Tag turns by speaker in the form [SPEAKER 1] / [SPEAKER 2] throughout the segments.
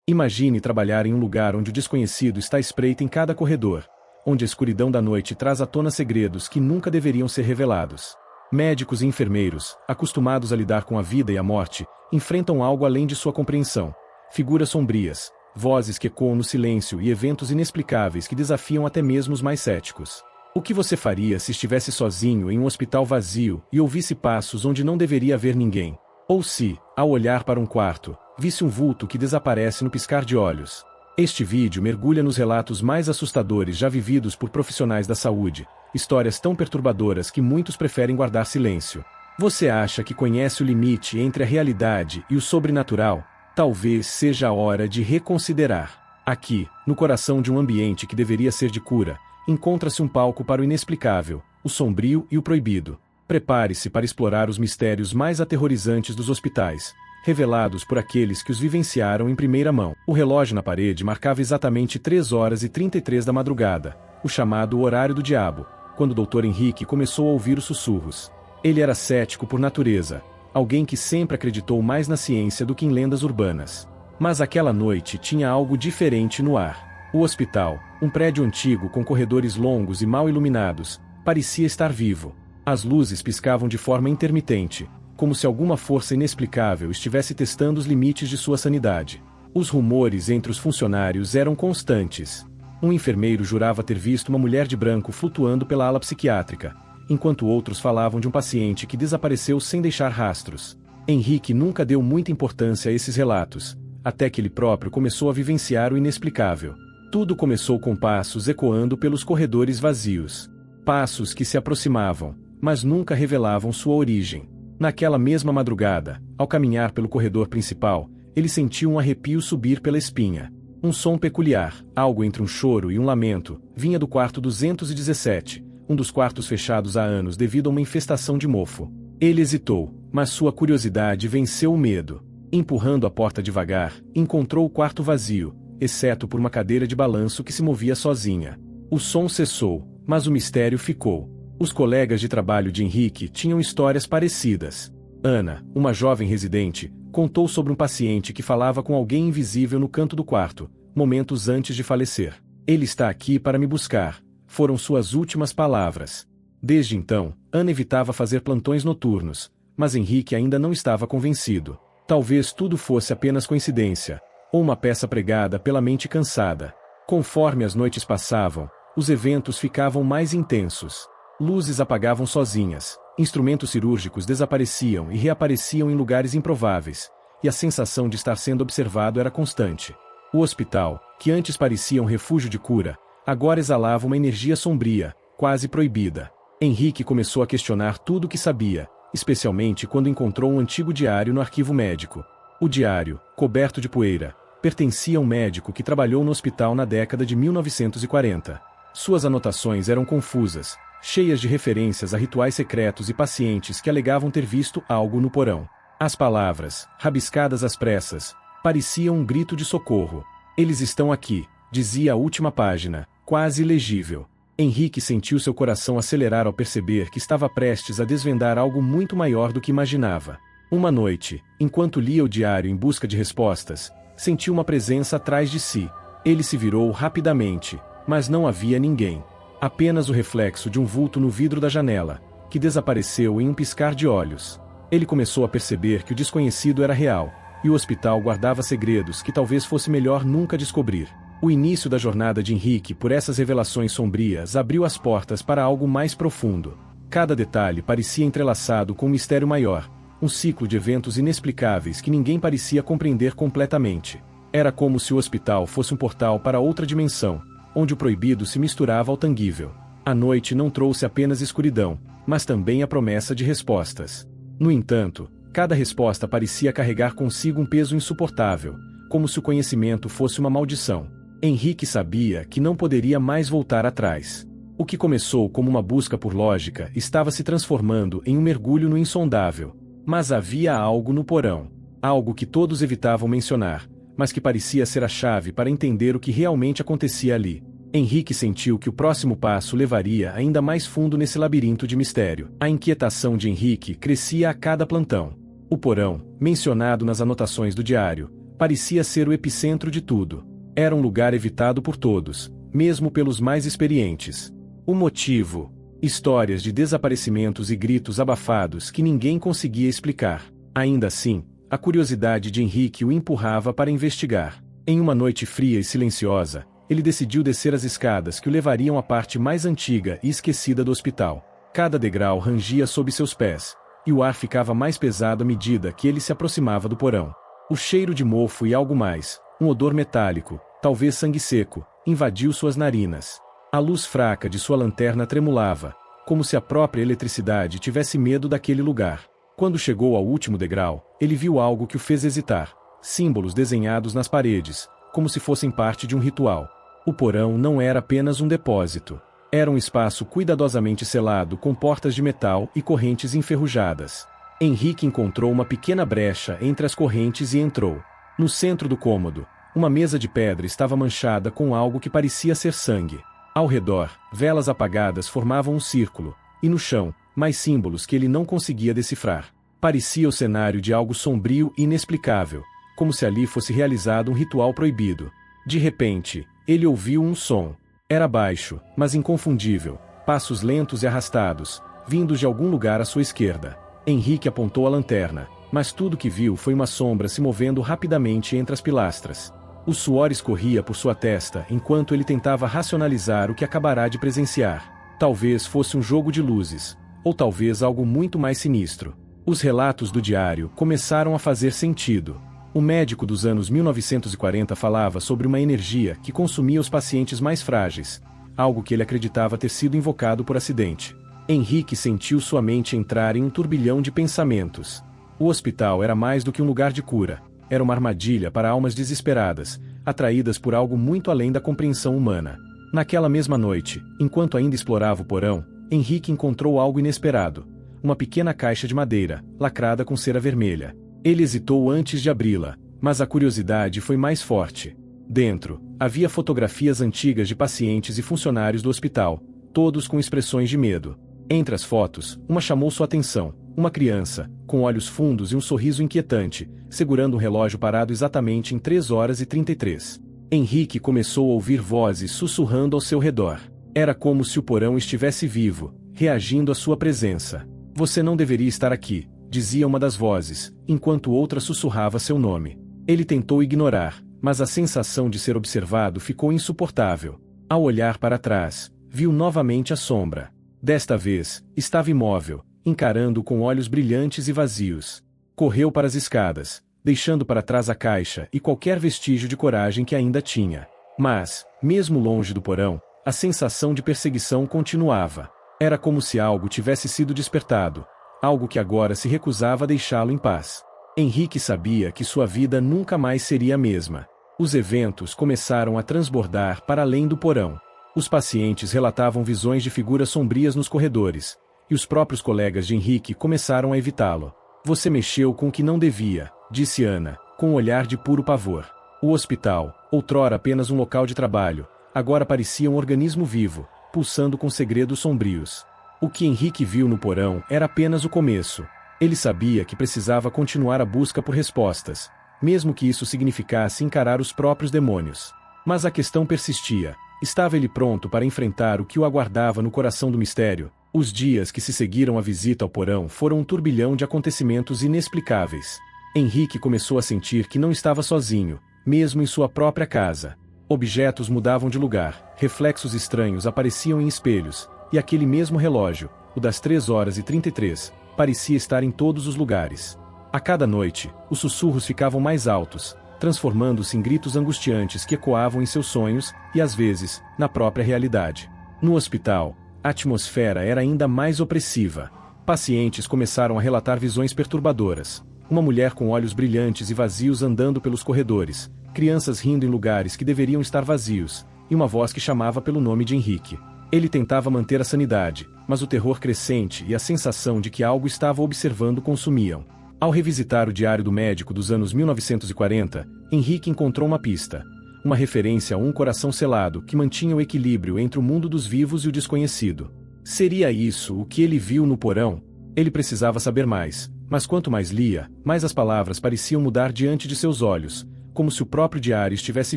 [SPEAKER 1] Imagine trabalhar em um lugar onde o desconhecido está à espreita em cada corredor, onde a escuridão da noite traz à tona segredos que nunca deveriam ser revelados. Médicos e enfermeiros, acostumados a lidar com a vida e a morte, enfrentam algo além de sua compreensão. Figuras sombrias, vozes que ecoam no silêncio e eventos inexplicáveis que desafiam até mesmo os mais céticos. O que você faria se estivesse sozinho em um hospital vazio e ouvisse passos onde não deveria haver ninguém? Ou se, ao olhar para um quarto, visse um vulto que desaparece no piscar de olhos? Este vídeo mergulha nos relatos mais assustadores já vividos por profissionais da saúde, histórias tão perturbadoras que muitos preferem guardar silêncio. Você acha que conhece o limite entre a realidade e o sobrenatural? Talvez seja a hora de reconsiderar. Aqui, no coração de um ambiente que deveria ser de cura, encontra-se um palco para o inexplicável, o sombrio e o proibido. Prepare-se para explorar os mistérios mais aterrorizantes dos hospitais, revelados por aqueles que os vivenciaram em primeira mão. O relógio na parede marcava exatamente 3h33 da madrugada, o chamado horário do diabo, quando o Dr. Henrique começou a ouvir os sussurros. Ele era cético por natureza, alguém que sempre acreditou mais na ciência do que em lendas urbanas. Mas aquela noite tinha algo diferente no ar. O hospital, um prédio antigo com corredores longos e mal iluminados, parecia estar vivo. As luzes piscavam de forma intermitente, como se alguma força inexplicável estivesse testando os limites de sua sanidade. Os rumores entre os funcionários eram constantes. Um enfermeiro jurava ter visto uma mulher de branco flutuando pela ala psiquiátrica, enquanto outros falavam de um paciente que desapareceu sem deixar rastros. Henrique nunca deu muita importância a esses relatos, até que ele próprio começou a vivenciar o inexplicável. Tudo começou com passos ecoando pelos corredores vazios. Passos que se aproximavam, mas nunca revelavam sua origem. Naquela mesma madrugada, ao caminhar pelo corredor principal, ele sentiu um arrepio subir pela espinha. Um som peculiar, algo entre um choro e um lamento, vinha do quarto 217, um dos quartos fechados há anos devido a uma infestação de mofo. Ele hesitou, mas sua curiosidade venceu o medo. Empurrando a porta devagar, encontrou o quarto vazio, exceto por uma cadeira de balanço que se movia sozinha. O som cessou, mas o mistério ficou. Os colegas de trabalho de Henrique tinham histórias parecidas. Ana, uma jovem residente, contou sobre um paciente que falava com alguém invisível no canto do quarto, momentos antes de falecer. "Ele está aqui para me buscar", foram suas últimas palavras. Desde então, Ana evitava fazer plantões noturnos, mas Henrique ainda não estava convencido. Talvez tudo fosse apenas coincidência, ou uma peça pregada pela mente cansada. Conforme as noites passavam, os eventos ficavam mais intensos. Luzes apagavam sozinhas, instrumentos cirúrgicos desapareciam e reapareciam em lugares improváveis, e a sensação de estar sendo observado era constante. O hospital, que antes parecia um refúgio de cura, agora exalava uma energia sombria, quase proibida. Henrique começou a questionar tudo o que sabia, especialmente quando encontrou um antigo diário no arquivo médico. O diário, coberto de poeira, pertencia a um médico que trabalhou no hospital na década de 1940. Suas anotações eram confusas, cheias de referências a rituais secretos e pacientes que alegavam ter visto algo no porão. As palavras, rabiscadas às pressas, pareciam um grito de socorro. "Eles estão aqui", dizia a última página, quase ilegível. Henrique sentiu seu coração acelerar ao perceber que estava prestes a desvendar algo muito maior do que imaginava. Uma noite, enquanto lia o diário em busca de respostas, sentiu uma presença atrás de si. Ele se virou rapidamente, mas não havia ninguém. Apenas o reflexo de um vulto no vidro da janela, que desapareceu em um piscar de olhos. Ele começou a perceber que o desconhecido era real, e o hospital guardava segredos que talvez fosse melhor nunca descobrir. O início da jornada de Henrique por essas revelações sombrias abriu as portas para algo mais profundo. Cada detalhe parecia entrelaçado com um mistério maior, um ciclo de eventos inexplicáveis que ninguém parecia compreender completamente. Era como se o hospital fosse um portal para outra dimensão, onde o proibido se misturava ao tangível. A noite não trouxe apenas escuridão, mas também a promessa de respostas. No entanto, cada resposta parecia carregar consigo um peso insuportável, como se o conhecimento fosse uma maldição. Henrique sabia que não poderia mais voltar atrás. O que começou como uma busca por lógica estava se transformando em um mergulho no insondável. Mas havia algo no porão. Algo que todos evitavam mencionar, mas que parecia ser a chave para entender o que realmente acontecia ali. Henrique sentiu que o próximo passo levaria ainda mais fundo nesse labirinto de mistério. A inquietação de Henrique crescia a cada plantão. O porão, mencionado nas anotações do diário, Parecia ser o epicentro de tudo. Era um lugar evitado por todos, mesmo pelos mais experientes. O motivo? Histórias de desaparecimentos e gritos abafados que ninguém conseguia explicar. Ainda assim, a curiosidade de Henrique o empurrava para investigar. Em uma noite fria e silenciosa, ele decidiu descer as escadas que o levariam à parte mais antiga e esquecida do hospital. Cada degrau rangia sob seus pés, e o ar ficava mais pesado à medida que ele se aproximava do porão. O cheiro de mofo e algo mais, um odor metálico, talvez sangue seco, invadiu suas narinas. A luz fraca de sua lanterna tremulava, como se a própria eletricidade tivesse medo daquele lugar. Quando chegou ao último degrau, ele viu algo que o fez hesitar. Símbolos desenhados nas paredes, como se fossem parte de um ritual. O porão não era apenas um depósito. Era um espaço cuidadosamente selado com portas de metal e correntes enferrujadas. Henrique encontrou uma pequena brecha entre as correntes e entrou. No centro do cômodo, uma mesa de pedra estava manchada com algo que parecia ser sangue. Ao redor, velas apagadas formavam um círculo, e no chão, mais símbolos que ele não conseguia decifrar. Parecia o cenário de algo sombrio e inexplicável, como se ali fosse realizado um ritual proibido. De repente, ele ouviu um som. Era baixo, mas inconfundível, passos lentos e arrastados, vindos de algum lugar à sua esquerda. Henrique apontou a lanterna, mas tudo que viu foi uma sombra se movendo rapidamente entre as pilastras. O suor escorria por sua testa enquanto ele tentava racionalizar o que acabará de presenciar. Talvez fosse um jogo de luzes, ou talvez algo muito mais sinistro. Os relatos do diário começaram a fazer sentido. O médico dos anos 1940 falava sobre uma energia que consumia os pacientes mais frágeis, algo que ele acreditava ter sido invocado por acidente. Henrique sentiu sua mente entrar em um turbilhão de pensamentos. O hospital era mais do que um lugar de cura. Era uma armadilha para almas desesperadas, atraídas por algo muito além da compreensão humana. Naquela mesma noite, enquanto ainda explorava o porão, Henrique encontrou algo inesperado. Uma pequena caixa de madeira, lacrada com cera vermelha. Ele hesitou antes de abri-la, mas a curiosidade foi mais forte. Dentro, havia fotografias antigas de pacientes e funcionários do hospital, todos com expressões de medo. Entre as fotos, uma chamou sua atenção. Uma criança, com olhos fundos e um sorriso inquietante, segurando um relógio parado exatamente em 3h33. Henrique começou a ouvir vozes sussurrando ao seu redor. Era como se o porão estivesse vivo, reagindo à sua presença. Você não deveria estar aqui, dizia uma das vozes, enquanto outra sussurrava seu nome. Ele tentou ignorar, mas a sensação de ser observado ficou insuportável. Ao olhar para trás, viu novamente a sombra. Desta vez, estava imóvel, encarando-o com olhos brilhantes e vazios. Correu para as escadas, deixando para trás a caixa e qualquer vestígio de coragem que ainda tinha. Mas, mesmo longe do porão, a sensação de perseguição continuava. Era como se algo tivesse sido despertado, algo que agora se recusava a deixá-lo em paz. Henrique sabia que sua vida nunca mais seria a mesma. Os eventos começaram a transbordar para além do porão. Os pacientes relatavam visões de figuras sombrias nos corredores, e os próprios colegas de Henrique começaram a evitá-lo. Você mexeu com o que não devia, disse Ana, com um olhar de puro pavor. O hospital, outrora apenas um local de trabalho, agora parecia um organismo vivo, pulsando com segredos sombrios. O que Henrique viu no porão era apenas o começo. Ele sabia que precisava continuar a busca por respostas, mesmo que isso significasse encarar os próprios demônios. Mas a questão persistia. Estava ele pronto para enfrentar o que o aguardava no coração do mistério? Os dias que se seguiram à visita ao porão foram um turbilhão de acontecimentos inexplicáveis. Henrique começou a sentir que não estava sozinho, mesmo em sua própria casa. Objetos mudavam de lugar, reflexos estranhos apareciam em espelhos, e aquele mesmo relógio, o das 3h33, parecia estar em todos os lugares. A cada noite, os sussurros ficavam mais altos, transformando-se em gritos angustiantes que ecoavam em seus sonhos, e às vezes, na própria realidade. No hospital, a atmosfera era ainda mais opressiva. Pacientes começaram a relatar visões perturbadoras. Uma mulher com olhos brilhantes e vazios andando pelos corredores, crianças rindo em lugares que deveriam estar vazios, e uma voz que chamava pelo nome de Henrique. Ele tentava manter a sanidade, mas o terror crescente e a sensação de que algo estava observando consumiam. Ao revisitar o diário do médico dos anos 1940, Henrique encontrou uma pista. Uma referência a um coração selado que mantinha o equilíbrio entre o mundo dos vivos e o desconhecido. Seria isso o que ele viu no porão? Ele precisava saber mais, mas quanto mais lia, mais as palavras pareciam mudar diante de seus olhos, como se o próprio diário estivesse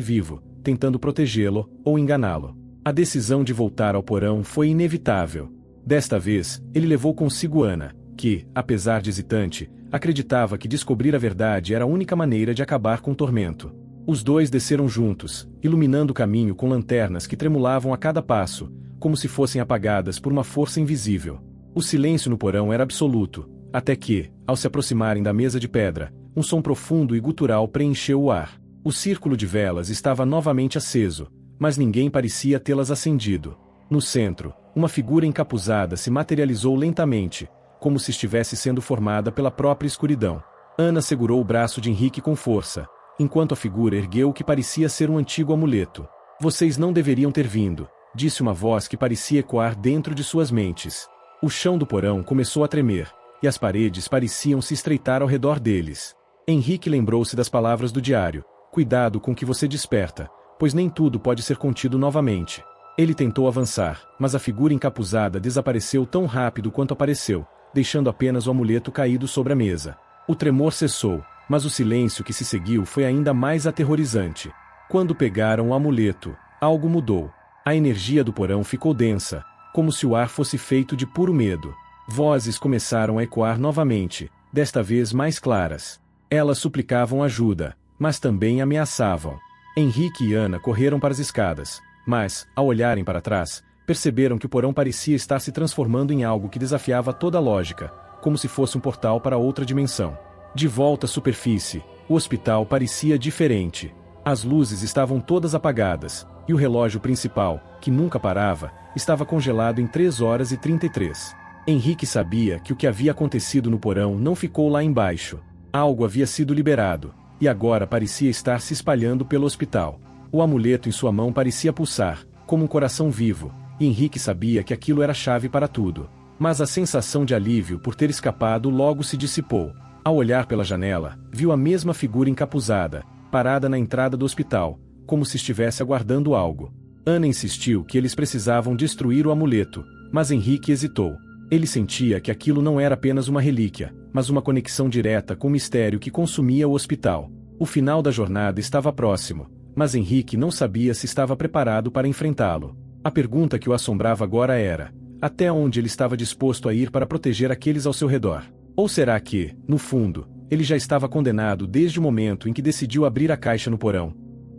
[SPEAKER 1] vivo, tentando protegê-lo ou enganá-lo. A decisão de voltar ao porão foi inevitável. Desta vez, ele levou consigo Ana, que, apesar de hesitante, acreditava que descobrir a verdade era a única maneira de acabar com o tormento. Os dois desceram juntos, iluminando o caminho com lanternas que tremulavam a cada passo, como se fossem apagadas por uma força invisível. O silêncio no porão era absoluto, até que, ao se aproximarem da mesa de pedra, um som profundo e gutural preencheu o ar. O círculo de velas estava novamente aceso, mas ninguém parecia tê-las acendido. No centro, uma figura encapuzada se materializou lentamente, como se estivesse sendo formada pela própria escuridão. Ana segurou o braço de Henrique com força, enquanto a figura ergueu o que parecia ser um antigo amuleto. Vocês não deveriam ter vindo, disse uma voz que parecia ecoar dentro de suas mentes. O chão do porão começou a tremer, e as paredes pareciam se estreitar ao redor deles. Henrique lembrou-se das palavras do diário: cuidado com o que você desperta, pois nem tudo pode ser contido novamente. Ele tentou avançar, mas a figura encapuzada desapareceu tão rápido quanto apareceu, deixando apenas o amuleto caído sobre a mesa. O tremor cessou, mas o silêncio que se seguiu foi ainda mais aterrorizante. Quando pegaram o amuleto, algo mudou. A energia do porão ficou densa, como se o ar fosse feito de puro medo. Vozes começaram a ecoar novamente, desta vez mais claras. Elas suplicavam ajuda, mas também ameaçavam. Henrique e Ana correram para as escadas, mas, ao olharem para trás, perceberam que o porão parecia estar se transformando em algo que desafiava toda a lógica, como se fosse um portal para outra dimensão. De volta à superfície, o hospital parecia diferente. As luzes estavam todas apagadas, e o relógio principal, que nunca parava, estava congelado em 3 horas e 33. Henrique sabia que o que havia acontecido no porão não ficou lá embaixo. Algo havia sido liberado, e agora parecia estar se espalhando pelo hospital. O amuleto em sua mão parecia pulsar, como um coração vivo, e Henrique sabia que aquilo era a chave para tudo. Mas a sensação de alívio por ter escapado logo se dissipou. Ao olhar pela janela, viu a mesma figura encapuzada, parada na entrada do hospital, como se estivesse aguardando algo. Ana insistiu que eles precisavam destruir o amuleto, mas Henrique hesitou. Ele sentia que aquilo não era apenas uma relíquia, mas uma conexão direta com o mistério que consumia o hospital. O final da jornada estava próximo, mas Henrique não sabia se estava preparado para enfrentá-lo. A pergunta que o assombrava agora era: até onde ele estava disposto a ir para proteger aqueles ao seu redor? Ou será que, no fundo, ele já estava condenado desde o momento em que decidiu abrir a caixa no porão?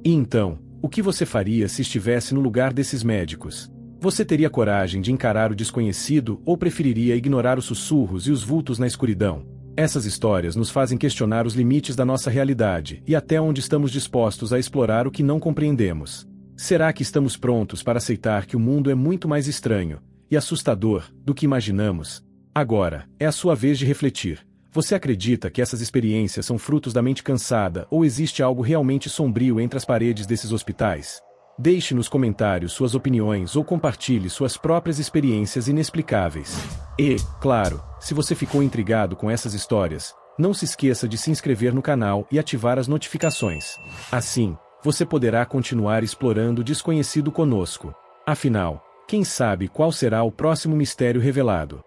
[SPEAKER 1] E então, o que você faria se estivesse no lugar desses médicos? Você teria coragem de encarar o desconhecido ou preferiria ignorar os sussurros e os vultos na escuridão? Essas histórias nos fazem questionar os limites da nossa realidade e até onde estamos dispostos a explorar o que não compreendemos. Será que estamos prontos para aceitar que o mundo é muito mais estranho e assustador do que imaginamos? Agora, é a sua vez de refletir. Você acredita que essas experiências são frutos da mente cansada ou existe algo realmente sombrio entre as paredes desses hospitais? Deixe nos comentários suas opiniões ou compartilhe suas próprias experiências inexplicáveis. E, claro, se você ficou intrigado com essas histórias, não se esqueça de se inscrever no canal e ativar as notificações. Assim, você poderá continuar explorando o desconhecido conosco. Afinal, quem sabe qual será o próximo mistério revelado?